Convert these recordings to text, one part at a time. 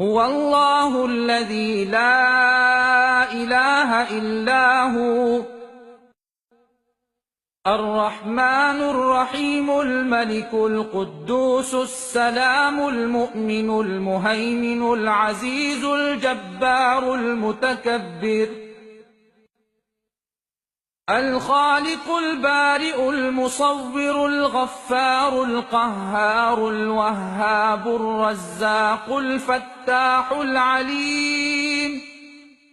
هو الله الذي لا إله إلا هو الرحمن الرحيم الملك القدوس السلام المؤمن المهيمن العزيز الجبار المتكبر الخالق البارئ المصور الغفار القهار الوهاب الرزاق الفتاح العليم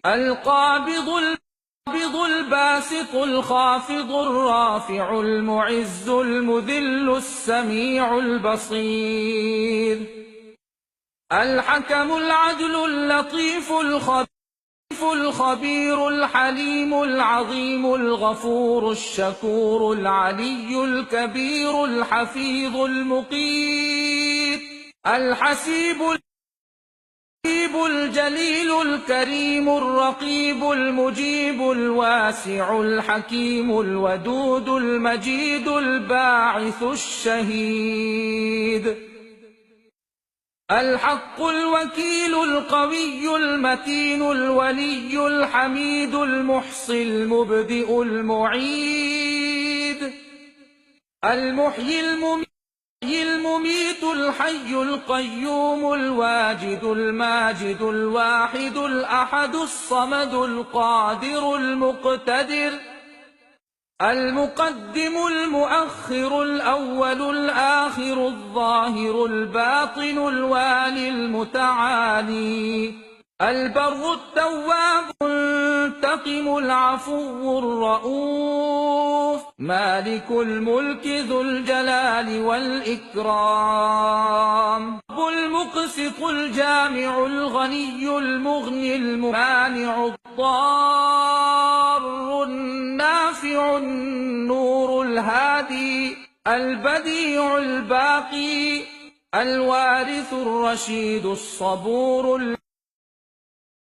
القابض الباسط الخافض الرافع المعز المذل السميع البصير الحكم العدل اللطيف الخبير الحليم العظيم الغفور الشكور العلي الكبير الحفيظ المقيت الحسيب الجليل الكريم الرقيب المجيب الواسع الحكيم الودود المجيد الباعث الشهيد الحق الوكيل القوي المتين الولي الحميد المحصي المبدئ المعيد المحيي المميت الحي القيوم الواجد الماجد الواحد الأحد الصمد القادر المقتدر المقدم المؤخر الأول الآخر الظاهر الباطن الوالي المتعالي البر التواب المنتقم العفو الرؤوف مالك الملك ذو الجلال والإكرام المقسط الجامع الغني المغني المانع الضار النافع النور الهادي البديع الباقي الوارث الرشيد الصبور